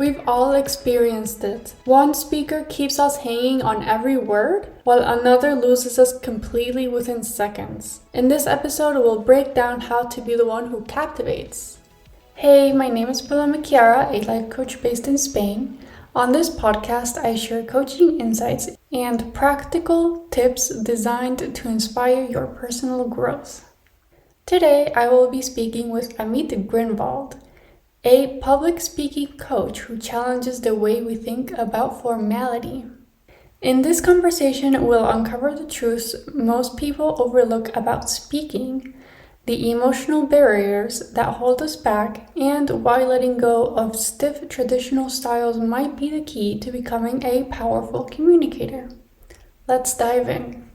We've all experienced it. One speaker keeps us hanging on every word, while another loses us completely within seconds. In this episode, we'll break down how to be the one who captivates. Hey, my name is Paloma Chiara, a life coach based in Spain. On this podcast, I share coaching insights and practical tips designed to inspire your personal growth. Today, I will be speaking with Amit Grinvald, a public speaking coach who challenges the way we think about formality. In this conversation, we'll uncover the truths most people overlook about speaking, the emotional barriers that hold us back, and why letting go of stiff traditional styles might be the key to becoming a powerful communicator. Let's dive in.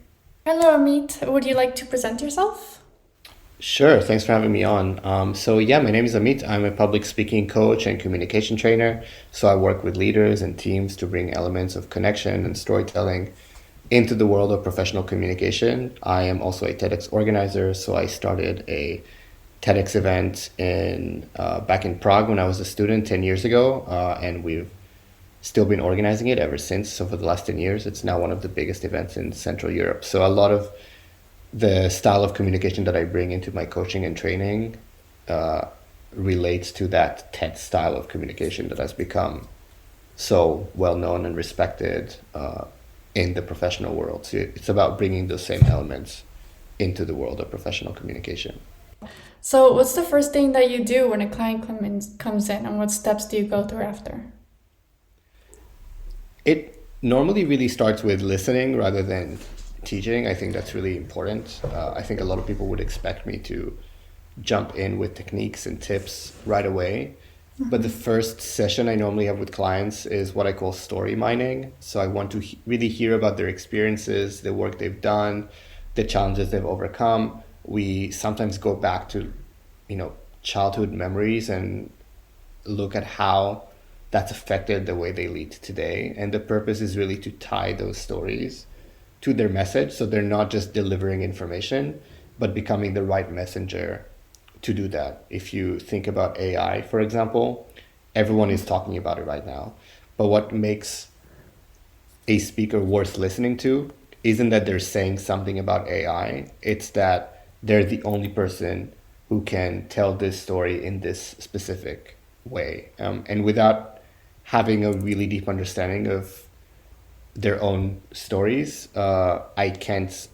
Hello, Amit. Would you like to present yourself? Sure, thanks for having me on. My name is Amit. I'm a public speaking coach and communication trainer. So I work with leaders and teams to bring elements of connection and storytelling into the world of professional communication. I am also a TEDx organizer, so I started a TEDx event back in Prague when I was a student 10 years ago, and we've still been organizing it ever since. So for the last 10 years, it's now one of the biggest events in Central Europe. So a lot of the style of communication that I bring into my coaching and training relates to that TED style of communication that has become so well known and respected in the professional world. So it's about bringing those same elements into the world of professional communication. So, what's the first thing that you do when a client comes in, and what steps do you go through after? It normally really starts with listening rather than teaching. I think that's really important. I think a lot of people would expect me to jump in with techniques and tips right away. But the first session I normally have with clients is what I call story mining. So I want to really hear about their experiences, the work they've done, the challenges they've overcome. We sometimes go back to, childhood memories and look at how that's affected the way they lead today. And the purpose is really to tie those stories to their message, so they're not just delivering information, but becoming the right messenger to do that. If you think about AI, for example, everyone is talking about it right now. But what makes a speaker worth listening to isn't that they're saying something about AI, it's that they're the only person who can tell this story in this specific way. And without having a really deep understanding of their own stories, I can't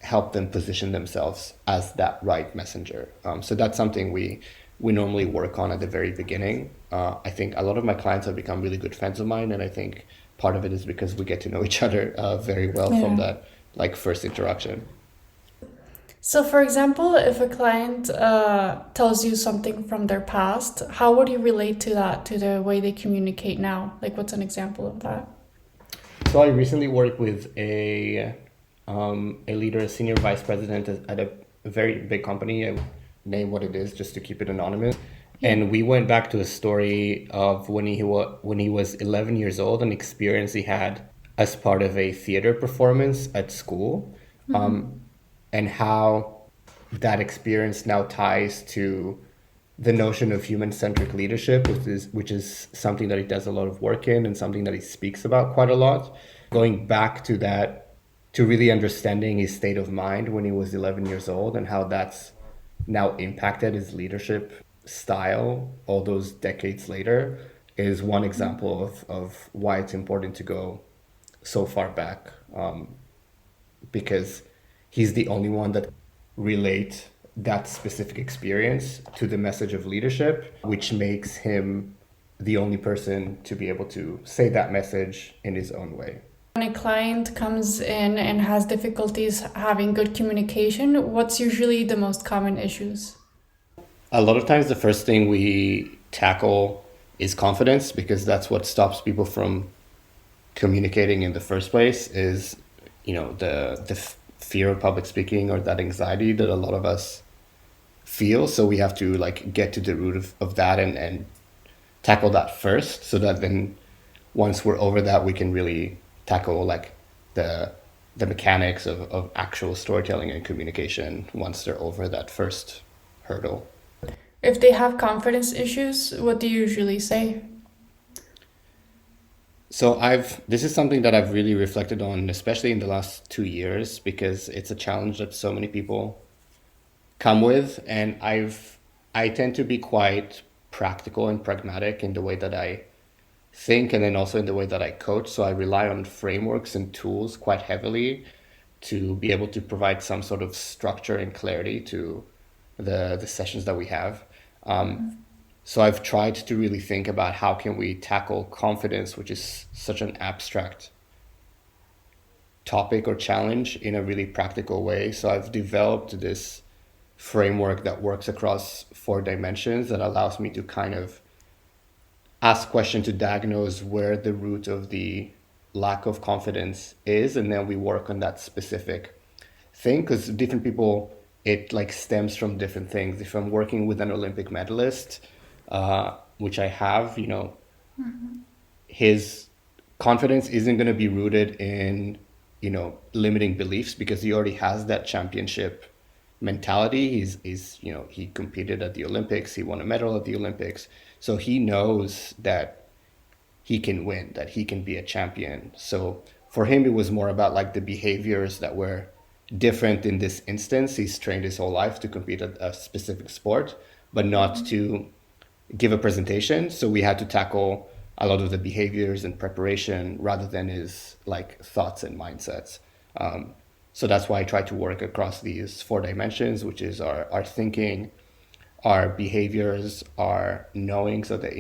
help them position themselves as that right messenger. So that's something we normally work on at the very beginning. I think a lot of my clients have become really good friends of mine, and I think part of it is because we get to know each other very well from that first interaction. So, for example, if a client tells you something from their past, how would you relate to that, to the way they communicate now? Like, what's an example of that? So I recently worked with a leader, a senior vice president at a very big company. I won't name what it is just to keep it anonymous. Yeah. And we went back to a story of when he was 11 years old, an experience he had as part of a theater performance at school, and how that experience now ties to the notion of human-centric leadership, which is something that he does a lot of work in and something that he speaks about quite a lot. Going back to that, to really understanding his state of mind when he was 11 years old and how that's now impacted his leadership style all those decades later, is one example of why it's important to go so far back, because he's the only one that relate that specific experience to the message of leadership, which makes him the only person to be able to say that message in his own way. When a client comes in and has difficulties having good communication, what's usually the most common issues? A lot of times the first thing we tackle is confidence, because that's what stops people from communicating in the first place, is the fear of public speaking, or that anxiety that a lot of us feel. So we have to get to the root of that and tackle that first, so that then once we're over that, we can really tackle the mechanics of actual storytelling and communication once they're over that first hurdle. If they have confidence issues, what do you usually say? So this is something that I've really reflected on, especially in the last 2 years, because it's a challenge that so many people come with, and I tend to be quite practical and pragmatic in the way that I think, and then also in the way that I coach. So I rely on frameworks and tools quite heavily to be able to provide some sort of structure and clarity to the sessions that we have. So I've tried to really think about how can we tackle confidence, which is such an abstract topic or challenge, in a really practical way. So I've developed this framework that works across 4 dimensions that allows me to kind of ask question to diagnose where the root of the lack of confidence is, and then we work on that specific thing, because different people, it like stems from different things. If I'm working with an Olympic medalist, which I have, his confidence isn't going to be rooted in limiting beliefs, because he already has that championship mentality. He competed at the Olympics, he won a medal at the Olympics, so he knows that he can win, that he can be a champion. So for him, it was more about like the behaviors that were different in this instance. He's trained his whole life to compete at a specific sport, but not to give a presentation. So we had to tackle a lot of the behaviors and preparation rather than his like thoughts and mindsets. So that's why I try to work across these 4 dimensions, which is our thinking, our behaviors, our knowing, so the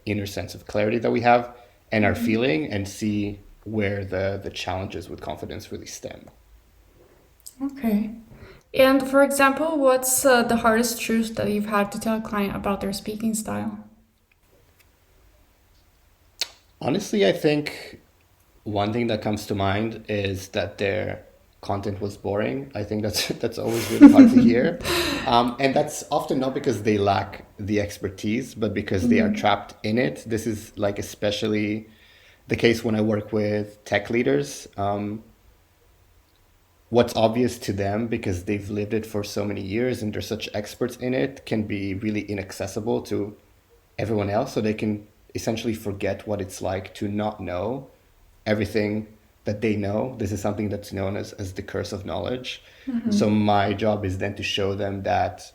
inner sense of clarity that we have, and our feeling, and see where the challenges with confidence really stem. Okay. And for example, what's the hardest truth that you've had to tell a client about their speaking style? Honestly, I think one thing that comes to mind is that their content was boring. I think that's that's always really hard to hear, and that's often not because they lack the expertise, but because they are trapped in it. This is like especially the case when I work with tech leaders. What's obvious to them, because they've lived it for so many years and they're such experts in it, can be really inaccessible to everyone else. So they can essentially forget what it's like to not know everything that they know. This is something that's known as the curse of knowledge. So my job is then to show them that,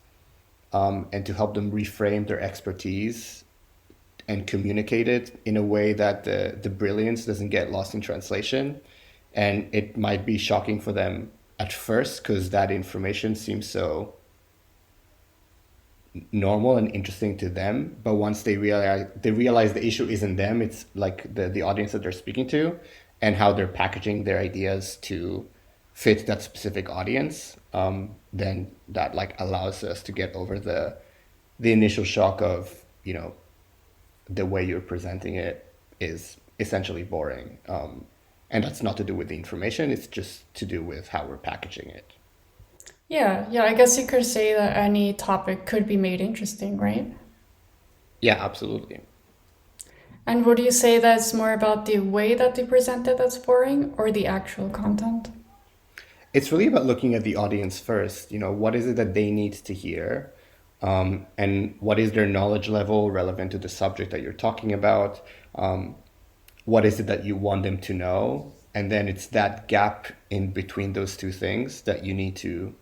and to help them reframe their expertise and communicate it in a way that the brilliance doesn't get lost in translation. And it might be shocking for them at first, because that information seems so normal and interesting to them. But once they realize the issue isn't them, it's like the audience that they're speaking to, and how they're packaging their ideas to fit that specific audience, then that like allows us to get over the initial shock of the way you're presenting it is essentially boring. And that's not to do with the information, it's just to do with how we're packaging it. Yeah, yeah, I guess you could say that any topic could be made interesting, right? Yeah, absolutely. And would you say that's more about the way that they present it that's boring or the actual content? It's really about looking at the audience first. What is it that they need to hear? And what is their knowledge level relevant to the subject that you're talking about? What is it that you want them to know? And then it's that gap in between those two things that you need to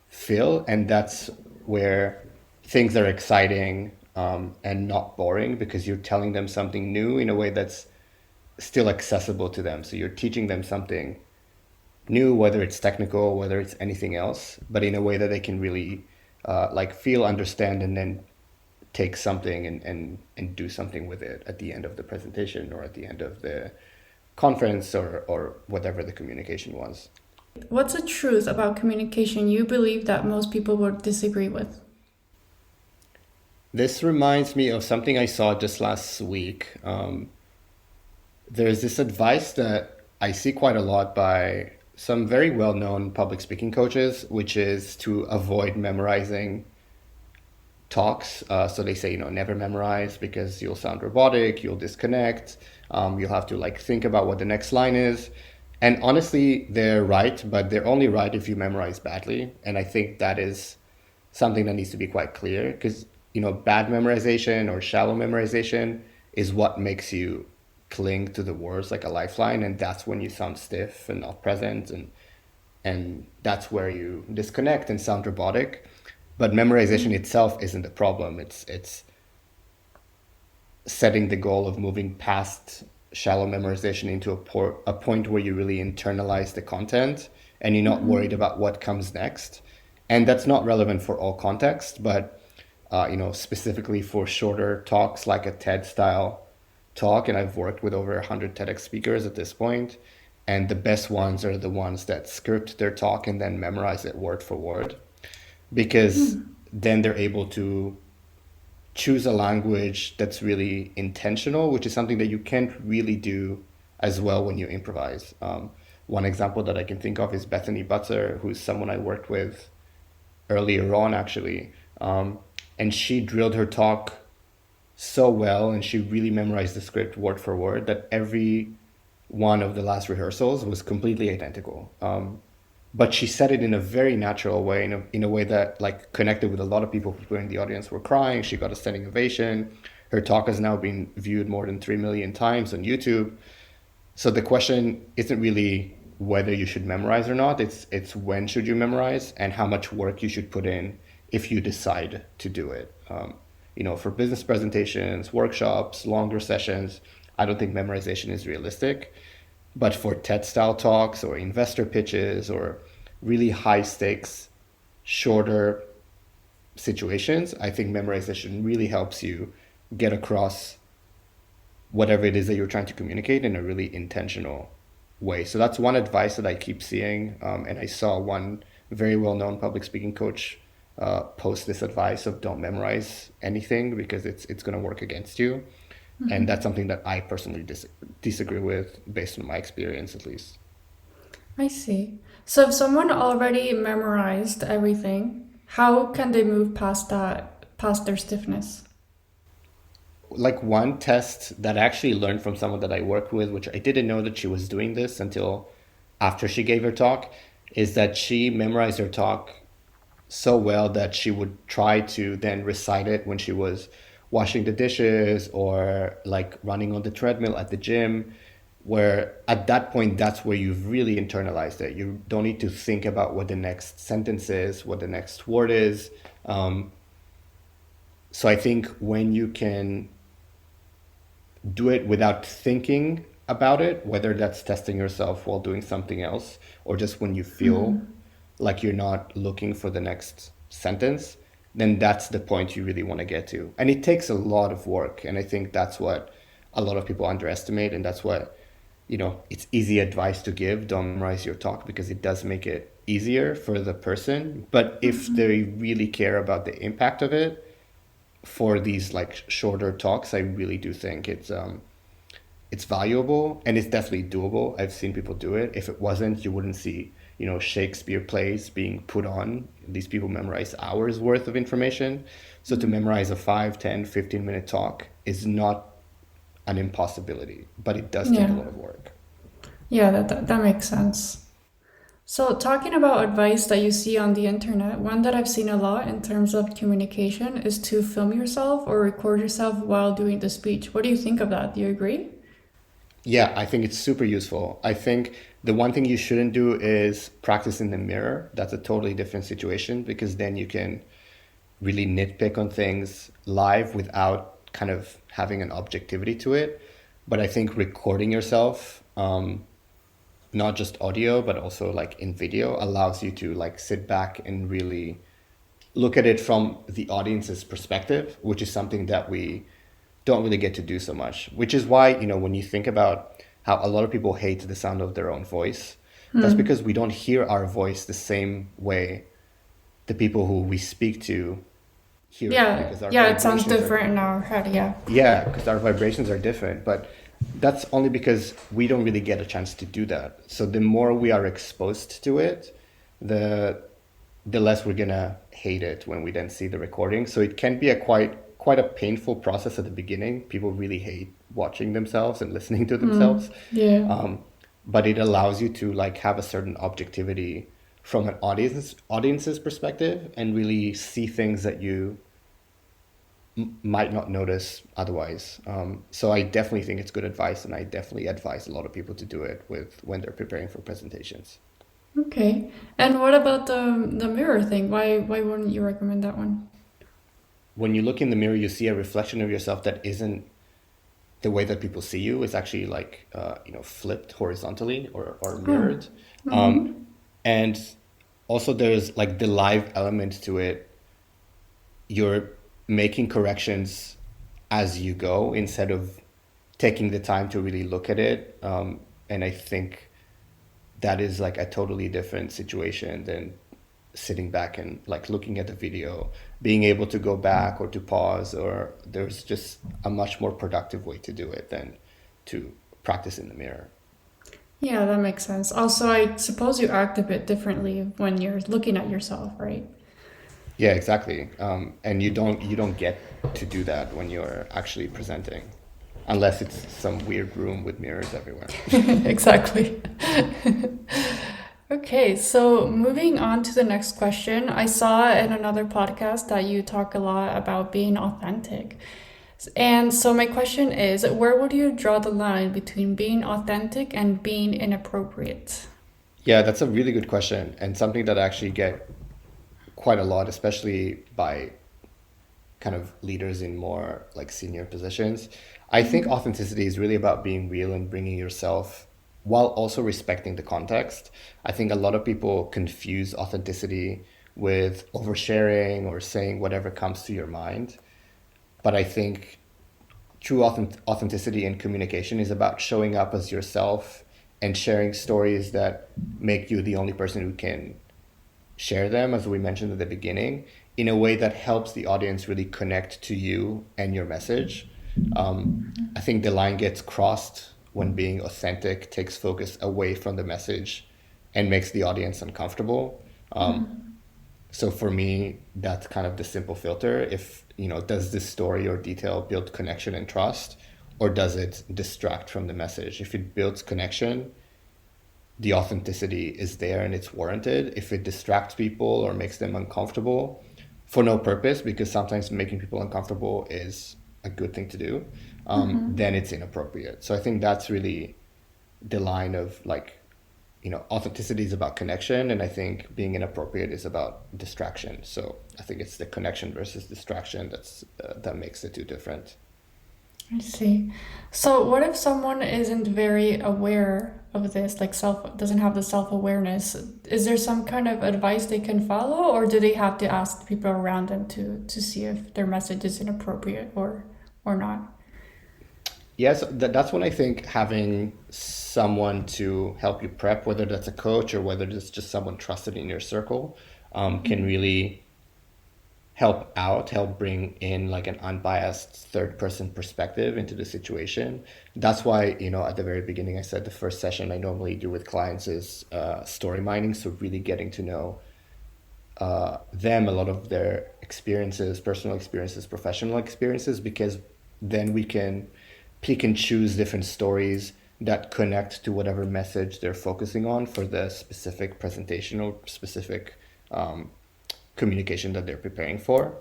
fill. And that's where things are exciting, and not boring, because you're telling them something new in a way that's still accessible to them. So you're teaching them something new, whether it's technical, whether it's anything else, but in a way that they can really like feel, understand, and then take something and do something with it at the end of the presentation, or at the end of the conference, or whatever the communication was. What's a truth about communication you believe that most people would disagree with? This reminds me of something I saw just last week. There's this advice that I see quite a lot by some very well-known public speaking coaches, which is to avoid memorizing talks. So they say, never memorize, because you'll sound robotic, you'll disconnect, you'll have to like think about what the next line is. And honestly, they're right, but they're only right if you memorize badly. And I think that is something that needs to be quite clear, because bad memorization or shallow memorization is what makes you cling to the words like a lifeline, and that's when you sound stiff and not present, and that's where you disconnect and sound robotic. But memorization itself isn't the problem. It's setting the goal of moving past shallow memorization into a point where you really internalize the content and you're not worried about what comes next. And that's not relevant for all contexts, but specifically for shorter talks like a TED style talk. And I've worked with over 100 TEDx speakers at this point, and the best ones are the ones that script their talk and then memorize it word for word, because then they're able to choose a language that's really intentional, which is something that you can't really do as well when you improvise. One example that I can think of is Bethany Butzer, who's someone I worked with earlier on, actually. And she drilled her talk so well, and she really memorized the script word for word, that every one of the last rehearsals was completely identical. But she said it in a very natural way, in a way that like connected with a lot of people. People in the audience were crying. She got a standing ovation. Her talk has now been viewed more than 3 million times on YouTube. So the question isn't really whether you should memorize or not. It's when should you memorize and how much work you should put in if you decide to do it. For business presentations, workshops, longer sessions, I don't think memorization is realistic. But for TED style talks or investor pitches or really high stakes, shorter situations, I think memorization really helps you get across whatever it is that you're trying to communicate in a really intentional way. So that's one advice that I keep seeing. And I saw one very well-known public speaking coach post this advice of don't memorize anything because it's going to work against you. And that's something that I personally disagree with based on my experience, at least. I see. So if someone already memorized everything, how can they move past past their stiffness? Like one test that I actually learned from someone that I worked with, which I didn't know that she was doing this until after she gave her talk, is that she memorized her talk so well that she would try to then recite it when she was washing the dishes or like running on the treadmill at the gym, where at that point, that's where you've really internalized it. You don't need to think about what the next sentence is, what the next word is. So I think when you can do it without thinking about it, whether that's testing yourself while doing something else or just when you feel like you're not looking for the next sentence, then that's the point you really want to get to. And it takes a lot of work. And I think that's what a lot of people underestimate. And that's what, it's easy advice to give. Don't memorize your talk because it does make it easier for the person. But if they really care about the impact of it for these like shorter talks, I really do think it's valuable and it's definitely doable. I've seen people do it. If it wasn't, you wouldn't see Shakespeare plays being put on. These people memorize hours worth of information. So to memorize a 5, 10, 15-minute talk is not an impossibility, but it does take a Yeah. lot of work. Yeah, that makes sense. So talking about advice that you see on the internet, one that I've seen a lot in terms of communication is to film yourself or record yourself while doing the speech. What do you think of that? Do you agree? Yeah, I think it's super useful. I think the one thing you shouldn't do is practice in the mirror. That's a totally different situation because then you can really nitpick on things live without kind of having an objectivity to it. But I think recording yourself, not just audio, but also like in video, allows you to like sit back and really look at it from the audience's perspective, which is something that we don't really get to do so much, which is why, when you think about how a lot of people hate the sound of their own voice, that's because we don't hear our voice the same way the people who we speak to hear it, Yeah, because our yeah, it sounds vibrations are, different in our head, yeah. yeah, because our vibrations are different, but that's only because we don't really get a chance to do that. So the more we are exposed to it, the less we're gonna hate it when we then see the recording. So it can be a quite a painful process at the beginning. People really hate watching themselves and listening to themselves. Yeah. But it allows you to like have a certain objectivity from an audience's perspective and really see things that you might not notice otherwise. So I definitely think it's good advice, and I definitely advise a lot of people to do it with when they're preparing for presentations. Okay. And what about the mirror thing? Why wouldn't you recommend that one? When you look in the mirror, you see a reflection of yourself that isn't the way that people see you. It's actually like flipped horizontally or Oh. mirrored. Mm-hmm. Um, and also there's like the live element to it. You're making corrections as you go instead of taking the time to really look at it. And I think that is like a totally different situation than sitting back and like looking at the video, being able to go back or to pause, or there's just a much more productive way to do it than to practice in the mirror. Yeah, that makes sense. Also, I suppose you act a bit differently when you're looking at yourself, right? Yeah, exactly. And you don't get to do that when you're actually presenting, unless it's some weird room with mirrors everywhere. Exactly. Okay, so moving on to the next question. I saw in another podcast that you talk a lot about being authentic. And so my question is, where would you draw the line between being authentic and being inappropriate? Yeah, that's a really good question, and something that I actually get quite a lot, especially by kind of leaders in more like senior positions. I think authenticity is really about being real and bringing yourself while also respecting the context. I think a lot of people confuse authenticity with oversharing or saying whatever comes to your mind. But I think true authenticity in communication is about showing up as yourself and sharing stories that make you the only person who can share them, as we mentioned at the beginning, in a way that helps the audience really connect to you and your message. I think the line gets crossed when being authentic takes focus away from the message and makes the audience uncomfortable. So for me, that's kind of the simple filter. If, does this story or detail build connection and trust, or does it distract from the message? If it builds connection, the authenticity is there and it's warranted. If it distracts people or makes them uncomfortable for no purpose, because sometimes making people uncomfortable is a good thing to do, then it's inappropriate. So I think that's really the line of like, authenticity is about connection, and I think being inappropriate is about distraction. So I think it's the connection versus distraction that makes the two different. I see. So what if someone isn't very aware of this, like self doesn't have the self-awareness? Is there some kind of advice they can follow, or do they have to ask people around them to see if their message is inappropriate or not? Yes, that's when I think having someone to help you prep, whether that's a coach or whether it's just someone trusted in your circle, can really help out, help bring in like an unbiased third person perspective into the situation. That's why, at the very beginning, I said the first session I normally do with clients is story mining. So really getting to know them, a lot of their experiences, personal experiences, professional experiences, because then we can pick and choose different stories that connect to whatever message they're focusing on for the specific presentation or specific communication that they're preparing for,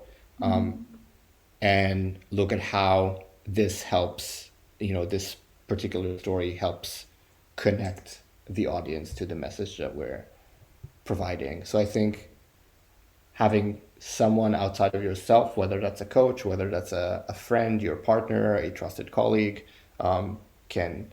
and look at how this helps, this particular story helps connect the audience to the message that we're providing. So I think having someone outside of yourself, whether that's a coach, whether that's a friend, your partner, a trusted colleague, can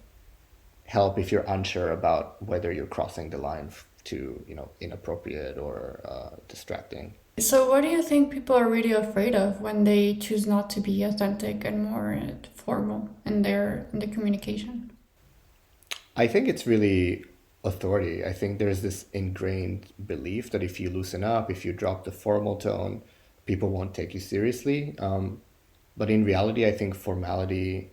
help if you're unsure about whether you're crossing the line to, inappropriate or distracting. So what do you think people are really afraid of when they choose not to be authentic and more formal in their communication? I think it's really authority. I think there's this ingrained belief that if you loosen up, if you drop the formal tone, people won't take you seriously. But in reality, I think formality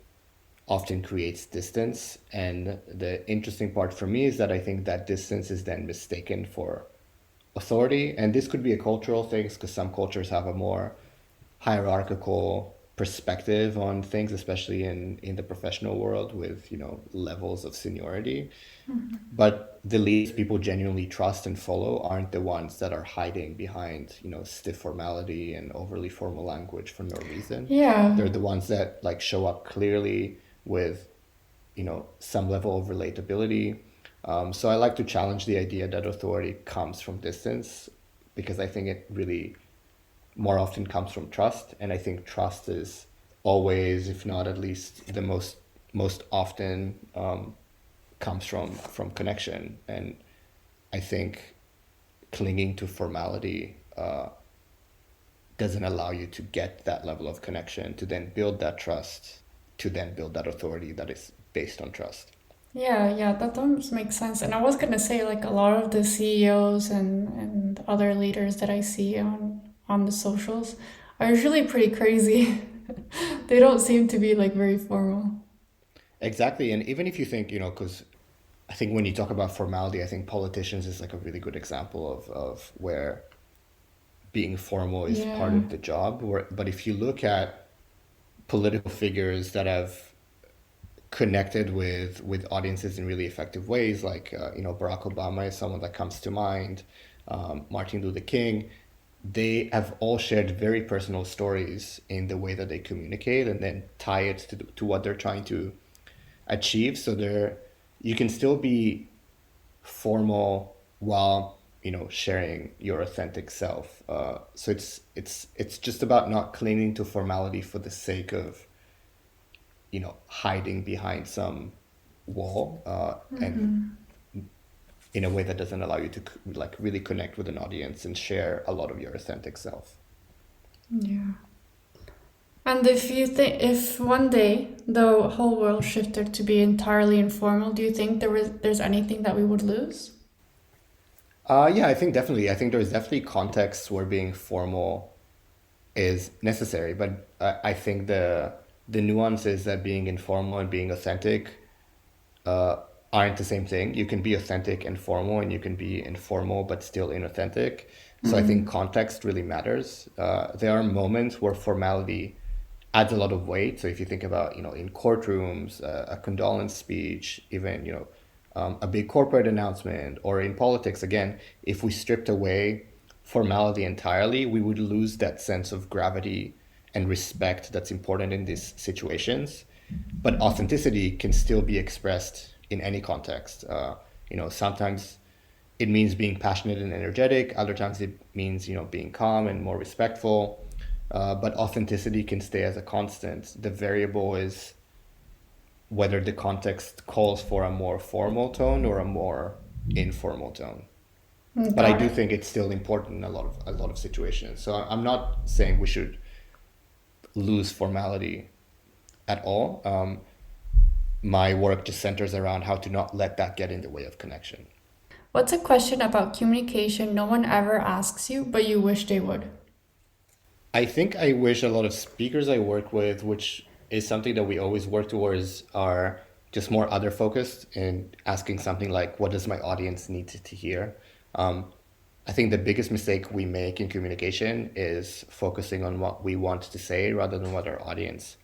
often creates distance. And the interesting part for me is that I think that distance is then mistaken for authority. And this could be a cultural thing because some cultures have a more hierarchical perspective on things, especially in the professional world with, levels of seniority. But the leads people genuinely trust and follow aren't the ones that are hiding behind, stiff formality and overly formal language for no reason. Yeah. They're the ones that like show up clearly with, some level of relatability. So I like to challenge the idea that authority comes from distance, because I think it really more often comes from trust, and I think trust is always, if not at least the most often, comes from connection. And I think clinging to formality doesn't allow you to get that level of connection, to then build that trust, to then build that authority that is based on trust. Yeah, yeah, that does make sense. And I was gonna say, like, a lot of the CEOs and other leaders that I see on the socials are usually pretty crazy. They don't seem to be like very formal. Exactly. And even if you think, because I think when you talk about formality, I think politicians is like a really good example of where being formal is part Yeah. of the job. But if you look at political figures that have connected with audiences in really effective ways, like Barack Obama is someone that comes to mind, Martin Luther King, they have all shared very personal stories in the way that they communicate and then tie it to what they're trying to achieve. So you can still be formal while sharing your authentic self. So it's just about not clinging to formality for the sake of hiding behind some wall, and in a way that doesn't allow you to like really connect with an audience and share a lot of your authentic self. Yeah. And if you think if one day the whole world shifted to be entirely informal, do you think there's anything that we would lose? Yeah, I think definitely. I think there's definitely contexts where being formal is necessary, but I think the nuance is that being informal and being authentic uh, aren't the same thing. You can be authentic and formal, and you can be informal but still inauthentic. So I think context really matters. There are moments where formality adds a lot of weight. So if you think about, in courtrooms, a condolence speech, even, a big corporate announcement, or in politics, again, if we stripped away formality entirely, we would lose that sense of gravity and respect that's important in these situations. But authenticity can still be expressed in any context. Sometimes it means being passionate and energetic. Other times it means, being calm and more respectful. But authenticity can stay as a constant. The variable is whether the context calls for a more formal tone or a more informal tone. But I Got do it. think it's still important in a lot of situations. So I'm not saying we should lose formality at all. My work just centers around how to not let that get in the way of connection. What's a question about communication no one ever asks you, but you wish they would? I think I wish a lot of speakers I work with, which is something that we always work towards, are just more other focused and asking something like, what does my audience need to hear? Um, I think the biggest mistake we make in communication is focusing on what we want to say rather than what our audience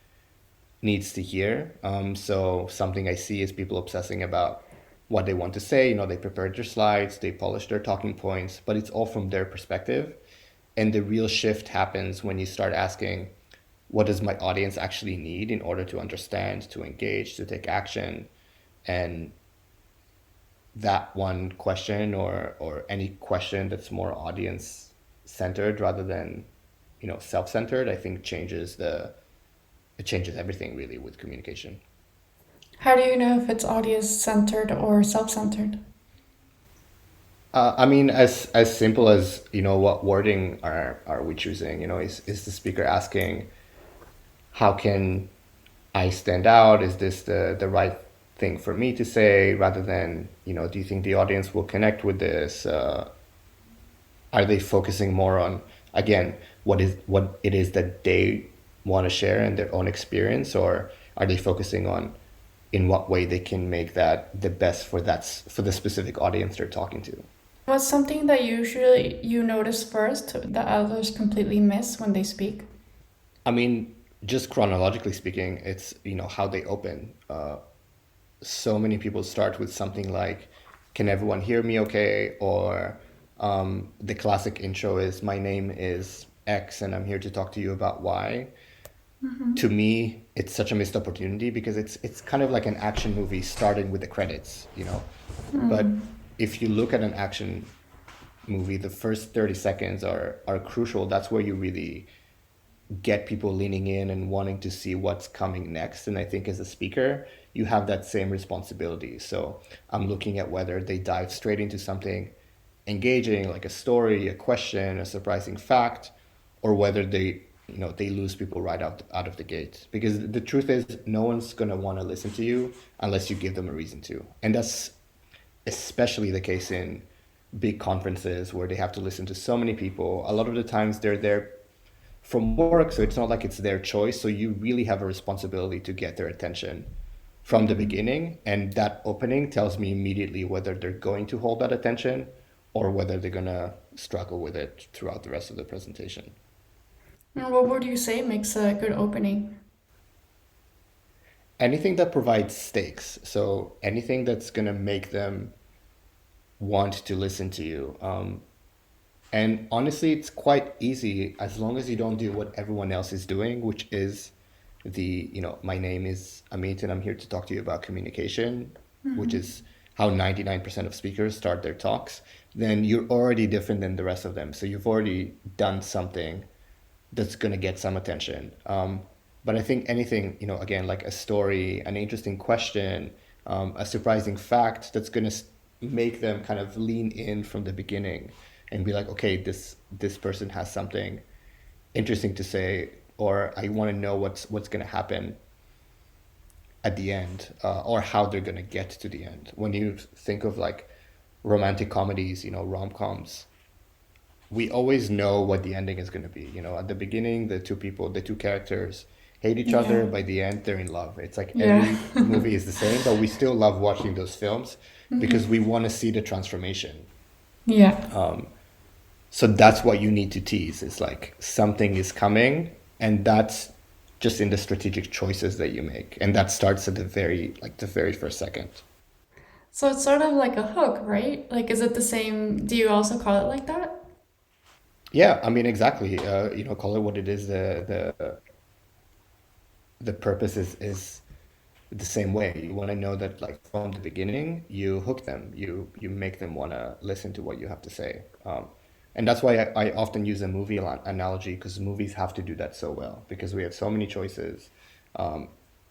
needs to hear. So something I see is people obsessing about what they want to say. They prepared their slides, they polished their talking points, but it's all from their perspective. And the real shift happens when you start asking, what does my audience actually need in order to understand, to engage, to take action? And that one question, or any question that's more audience centered rather than, self-centered, I think it changes everything really with communication. How do you know if it's audience centered or self centered? I mean, as simple as, what wording are we choosing? Is the speaker asking, how can I stand out? Is this the right thing for me to say? Rather than, do you think the audience will connect with this? Are they focusing more on, again, what it is that they want to share in their own experience, or are they focusing on in what way they can make that the best for the specific audience they're talking to? What's something that usually you notice first that others completely miss when they speak? I mean, just chronologically speaking, it's how they open. So many people start with something like, "Can everyone hear me okay?" Or the classic intro is, "My name is X, and I'm here to talk to you about Y." To me, it's such a missed opportunity because it's kind of like an action movie starting with the credits. But if you look at an action movie, the first 30 seconds are crucial. That's where you really get people leaning in and wanting to see what's coming next. And I think as a speaker, you have that same responsibility. So I'm looking at whether they dive straight into something engaging, like a story, a question, a surprising fact, or whether they lose people right out of the gate. Because the truth is, no one's gonna want to listen to you unless you give them a reason to. And that's especially the case in big conferences where they have to listen to so many people. A lot of the times they're there from work, so it's not like it's their choice. So you really have a responsibility to get their attention from the beginning. And that opening tells me immediately whether they're going to hold that attention or whether they're going to struggle with it throughout the rest of the presentation. And what would you say makes a good opening? Anything that provides stakes. So anything that's going to make them want to listen to you. And honestly, it's quite easy as long as you don't do what everyone else is doing, which is my name is Amit and I'm here to talk to you about communication, which is how 99% of speakers start their talks. Then you're already different than the rest of them. So you've already done something that's going to get some attention. But I think anything, again, like a story, an interesting question, a surprising fact that's going to make them kind of lean in from the beginning and be like, okay, this person has something interesting to say, or I want to know what's going to happen at the end, or how they're going to get to the end. When you think of like romantic comedies, rom-coms, we always know what the ending is going to be. At the beginning, the two characters hate each other. Yeah. By the end, they're in love. It's like Yeah. every movie is the same, but we still love watching those films because we want to see the transformation. Yeah. So that's what you need to tease. It's like something is coming, and that's just in the strategic choices that you make, and that starts at the very first second. So it's sort of like a hook, right? Like, is it the same? Do you also call it like that? Yeah, I mean exactly. Call it what it is. The purpose is the same way. You want to know that like from the beginning, you hook them. You make them want to listen to what you have to say. And that's why I often use a movie analogy because movies have to do that so well because we have so many choices. Um,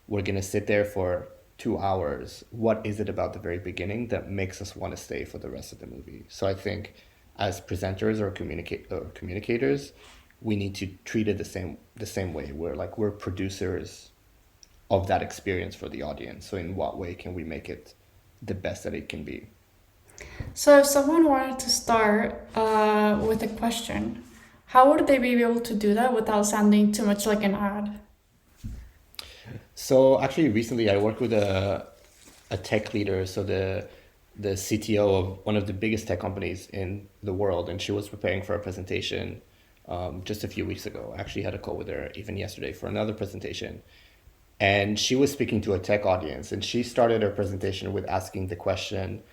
we're gonna sit there for 2 hours. What is it about the very beginning that makes us want to stay for the rest of the movie? So I think as presenters or communicators, we need to treat it the same way. We're producers of that experience for the audience. So in what way can we make it the best that it can be? So if someone wanted to start with a question, how would they be able to do that without sounding too much like an ad? So actually, recently I worked with a tech leader, so the CTO of one of the biggest tech companies in the world, and she was preparing for a presentation just a few weeks ago. I actually had a call with her even yesterday for another presentation, and she was speaking to a tech audience, and she started her presentation with asking the question.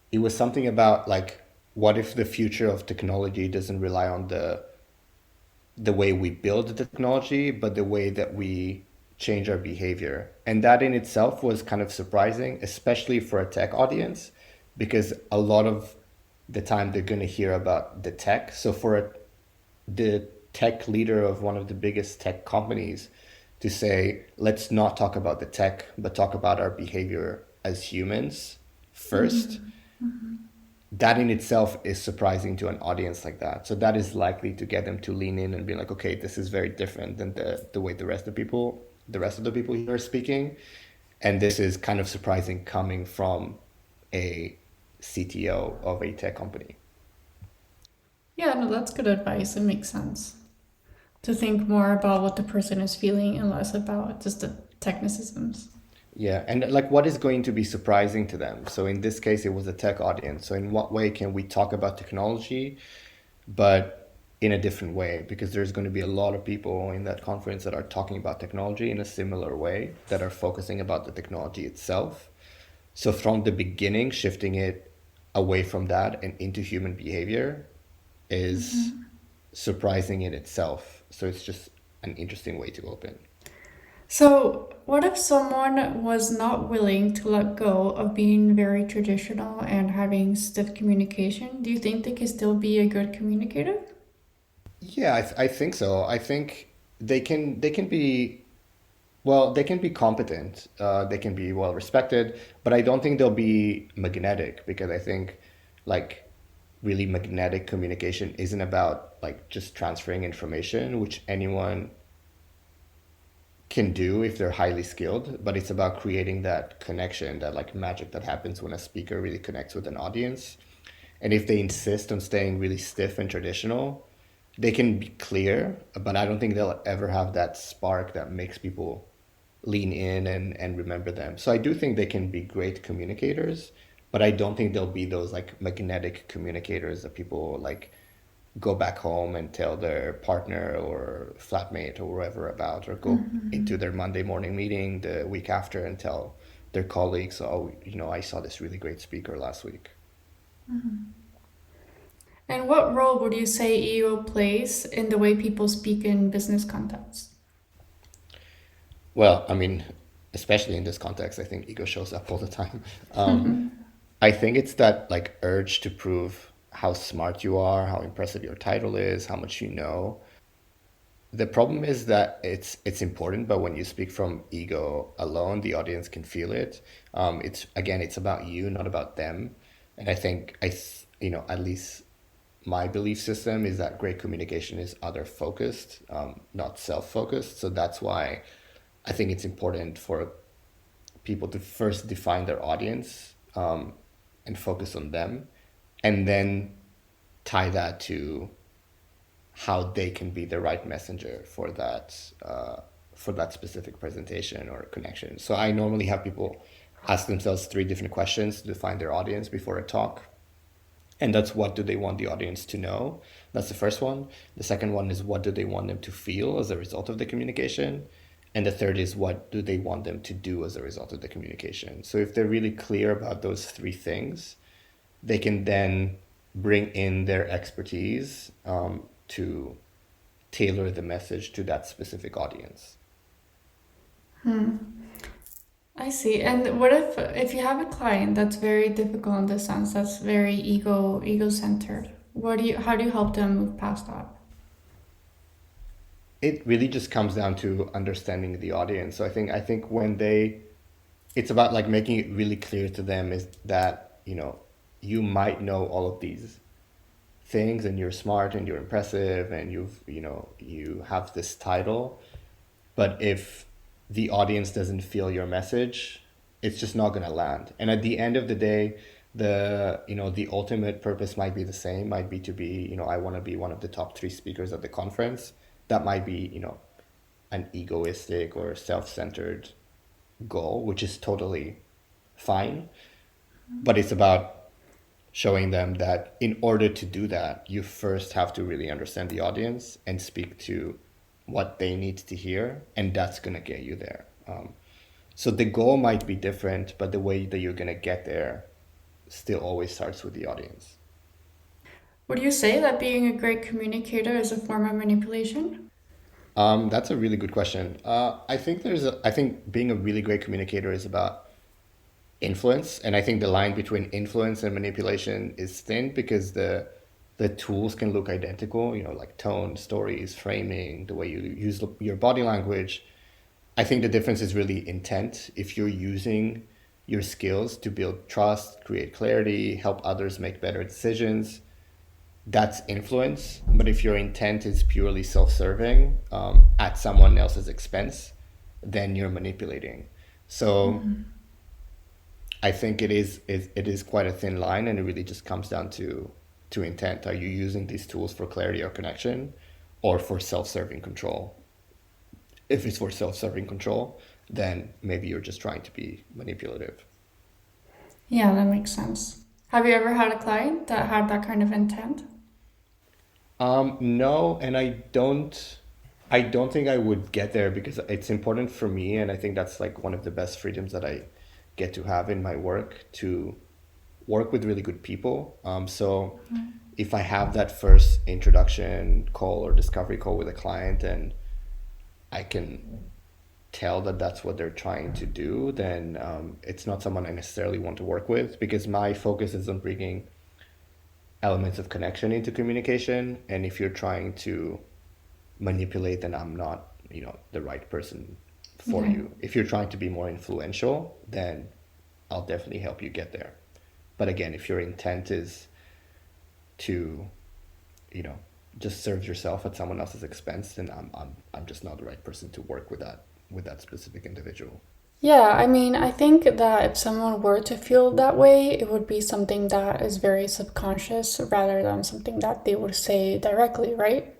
It was something about like, what if the future of technology doesn't rely on the way we build the technology, but the way that we change our behavior. And that in itself was kind of surprising, especially for a tech audience, because a lot of the time they're going to hear about the tech. So for the tech leader of one of the biggest tech companies to say, let's not talk about the tech, but talk about our behavior as humans first, that in itself is surprising to an audience like that. So that is likely to get them to lean in and be like, okay, this is very different than the way the rest of the people here are speaking. And this is kind of surprising coming from a CTO of a tech company. Yeah, no, that's good advice. It makes sense to think more about what the person is feeling and less about just the technicisms. Yeah, and like what is going to be surprising to them? So in this case, it was a tech audience. So in what way can we talk about technology, but in a different way, because there's going to be a lot of people in that conference that are talking about technology in a similar way, that are focusing about the technology itself. So from the beginning, shifting it away from that and into human behavior is surprising in itself. So it's just an interesting way to open. So, what if someone was not willing to let go of being very traditional and having stiff communication? Do you think they can still be a good communicator? Yeah, I think so. I think they can be, well, they can be competent, they can be well respected, but I don't think they'll be magnetic, because I think like really magnetic communication isn't about like just transferring information, which anyone can do if they're highly skilled, but it's about creating that connection, that like magic that happens when a speaker really connects with an audience. And if they insist on staying really stiff and traditional, they can be clear, but I don't think they'll ever have that spark that makes people lean in and remember them. So I do think they can be great communicators, but I don't think they'll be those like magnetic communicators that people like go back home and tell their partner or flatmate or wherever about, or go into their Monday morning meeting the week after and tell their colleagues, oh, I saw this really great speaker last week. And what role would you say ego plays in the way people speak in business contexts? Well, I mean, especially in this context, I think ego shows up all the time. Um, I think it's that like urge to prove how smart you are, how impressive your title is, how much you know. The problem is that it's important, but when you speak from ego alone, the audience can feel it. It's again, it's about you, not about them. And I think at least my belief system is that great communication is other focused, not self focused. So that's why I think it's important for people to first define their audience, and focus on them, and then tie that to how they can be the right messenger for that specific presentation or connection. So I normally have people ask themselves three different questions to define their audience before a talk. And that's, what do they want the audience to know? That's the first one. The second one is, what do they want them to feel as a result of the communication? And the third is, what do they want them to do as a result of the communication? So if they're really clear about those three things, they can then bring in their expertise, to tailor the message to that specific audience. I see. And what if you have a client that's very difficult in the sense that's very ego centered? How do you help them move past that? It really just comes down to understanding the audience. So I think when they it's about like making it really clear to them is that, you might know all of these things, and you're smart and you're impressive and you have this title, but if the audience doesn't feel your message, it's just not going to land. And at the end of the day, the ultimate purpose might be the same, might be to be, I want to be one of the top three speakers at the conference. That might be, an egoistic or self-centered goal, which is totally fine. But it's about showing them that in order to do that, you first have to really understand the audience and speak to what they need to hear, and that's going to get you there. So the goal might be different, but the way that you're going to get there still always starts with the audience. Would you say that being a great communicator is a form of manipulation? That's a really good question. I think being a really great communicator is about influence, and I think the line between influence and manipulation is thin, because the tools can look identical, like tone, stories, framing, the way you use your body language. I think the difference is really intent. If you're using your skills to build trust, create clarity, help others make better decisions, that's influence. But if your intent is purely self-serving, at someone else's expense, then you're manipulating. So I think it is quite a thin line, and it really just comes down to intent. Are you using these tools for clarity or connection, or for self-serving control? If it's for self-serving control, then maybe you're just trying to be manipulative. Yeah, that makes sense. Have you ever had a client that had that kind of intent? No, and I don't think I would get there because it's important for me, and I think that's like one of the best freedoms that I get to have in my work to work with really good people. So if I have that first introduction call or discovery call with a client and I can tell that that's what they're trying to do, then it's not someone I necessarily want to work with because my focus is on bringing elements of connection into communication. And if you're trying to manipulate, then I'm not, the right person for Yeah. you. If you're trying to be more influential, then I'll definitely help you get there. But again, if your intent is to, you know, just serve yourself at someone else's expense, then I'm just not the right person to work with that specific individual. Yeah, I mean, I think that if someone were to feel that way, it would be something that is very subconscious rather than something that they would say directly, right?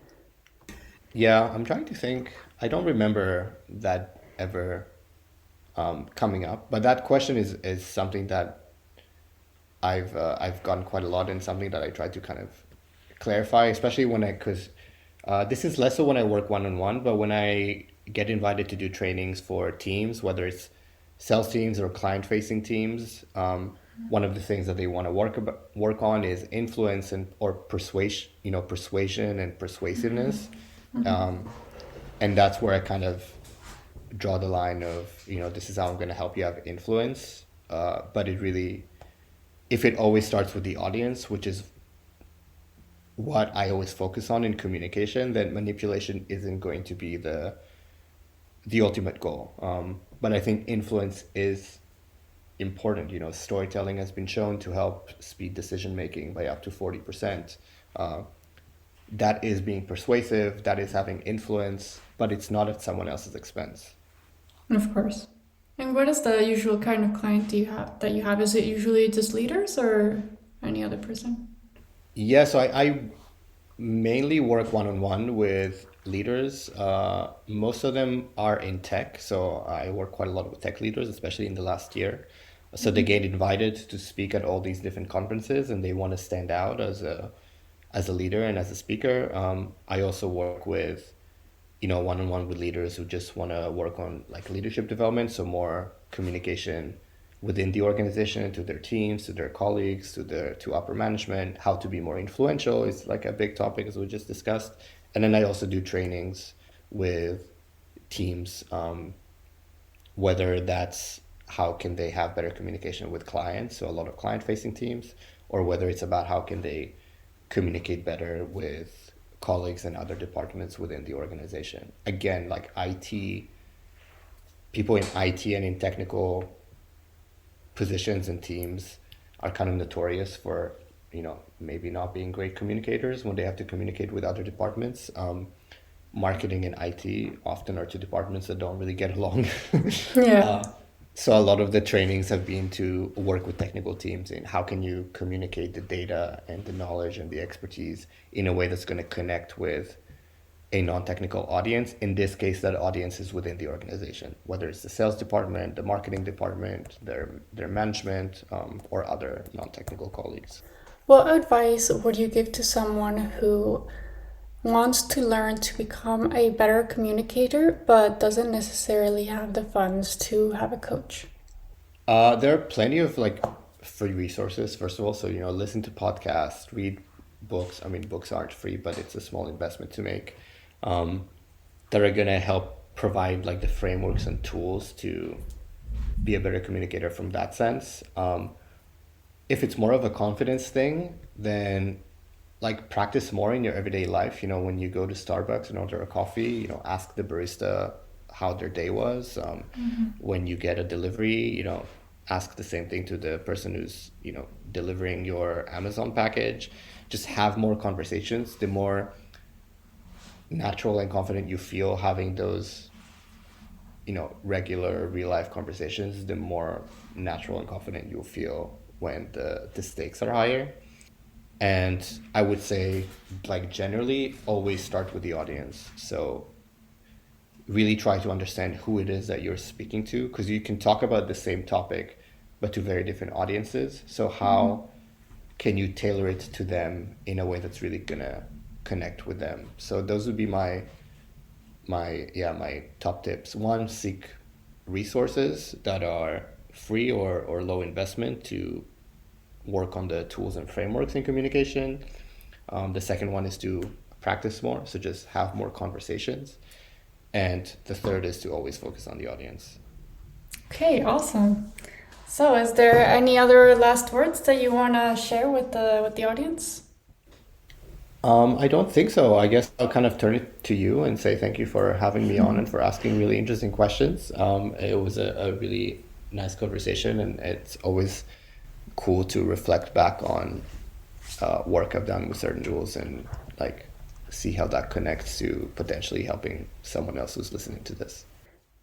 Yeah, I'm trying to think. I don't remember that ever coming up, but that question is something that I've gotten quite a lot and something that I try to kind of clarify, especially because this is less so when I work one on one, but when I get invited to do trainings for teams, whether it's sales teams or client facing teams, one of the things that they want to work on is influence and or persuasion and persuasiveness, um, and that's where I kind of draw the line of this is how I'm going to help you have influence, but it really if it always starts with the audience, which is what I always focus on in communication, then manipulation isn't going to be the ultimate goal. But I think influence is important. Storytelling has been shown to help speed decision making by up to 40%. Uh, that is being persuasive, that is having influence, but it's not at someone else's expense. Of course. And what is the usual kind of client do you have that you have? Is it usually just leaders or any other person? Yeah, so I mainly work one on one with leaders. Most of them are in tech, so I work quite a lot with tech leaders, especially in the last year. So they get invited to speak at all these different conferences, and they want to stand out as a leader and as a speaker. I also work with one on one with leaders who just want to work on like leadership development, so more communication within the organization to their teams, to their colleagues, to upper management. How to be more influential is like a big topic as we just discussed. And then I also do trainings with teams, whether that's how can they have better communication with clients, so a lot of client facing teams, or whether it's about how can they communicate better with colleagues and other departments within the organization. Again, like IT, people in IT and in technical positions and teams are kind of notorious for, maybe not being great communicators when they have to communicate with other departments. Marketing and IT often are two departments that don't really get along. Yeah. uh, so a lot of the trainings have been to work with technical teams in how can you communicate the data and the knowledge and the expertise in a way that's going to connect with a non-technical audience. In this case, that audience is within the organization, whether it's the sales department, the marketing department, their management, or other non-technical colleagues. What advice would you give to someone who wants to learn to become a better communicator but doesn't necessarily have the funds to have a coach? There are plenty of like free resources, first of all. So, listen to podcasts, read books. I mean, books aren't free, but it's a small investment to make, um, that are going to help provide like the frameworks and tools to be a better communicator from that sense. If it's more of a confidence thing, then like practice more in your everyday life. When you go to Starbucks and order a coffee, ask the barista how their day was. When you get a delivery, ask the same thing to the person who's, delivering your Amazon package. Just have more conversations. The more natural and confident you feel having those, regular real life conversations, the more natural and confident you'll feel when the stakes are higher. And I would say, like, generally, always start with the audience. So, really try to understand who it is that you're speaking to, because you can talk about the same topic, but to very different audiences. So, how can you tailor it to them in a way that's really gonna connect with them. So those would be my top tips. One, seek resources that are free or low investment to work on the tools and frameworks in communication. The second one is to practice more, so just have more conversations. And the third is to always focus on the audience. Okay, awesome. So, is there any other last words that you want to share with the audience? I don't think so. I guess I'll kind of turn it to you and say thank you for having me on and for asking really interesting questions. It was a really nice conversation, and it's always cool to reflect back on work I've done with certain tools and like see how that connects to potentially helping someone else who's listening to this.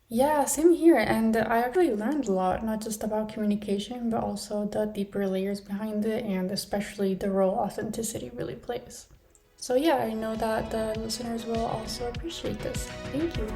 Yeah, same here. And I actually learned a lot, not just about communication, but also the deeper layers behind it, and especially the role authenticity really plays. So, yeah, I know that the listeners will also appreciate this. Thank you.